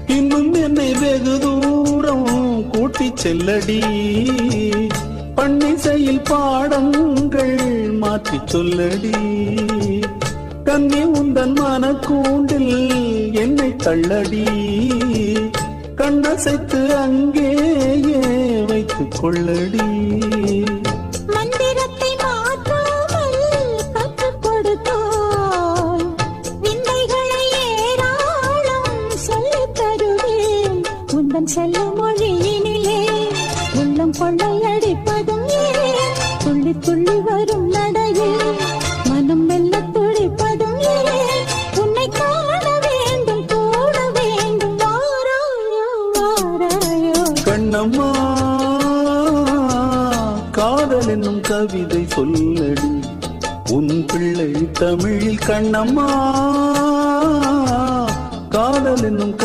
இன்னும் என்னை வெகு தூரம் கூட்டி செல்லடி, பன்னிசையில் பாடங்கள் மாற்றி சொல்லடி. கண்ணி உந்தன் மனக்கூண்டில் என்னை தள்ளடி, கண்ணசைத்து அங்கேயே வைத்துக் கொள்ளடி. மந்திரத்தை மாற்றாமல் கற்றுக் கொடுத்தால் விந்தைகளை ஏராளம் சொல்லித் தருவேன். உந்தன் செல்ல மொழியினிலே உள்ளம் கொள்ளையடிப்பதும் ஏன், துள்ளி துள்ளி வரும் நடையில் மனம் மெல்ல துடிப்பதும் ஏன். உன்னை காண வேண்டும் கூட வேண்டும், வாராயோ வாராயோ. கண்ணம்மா காதல் என்னும் கவிதை சொல்லடி, உன் பிள்ளை தமிழில். கண்ணம்மா காதல் என்னும்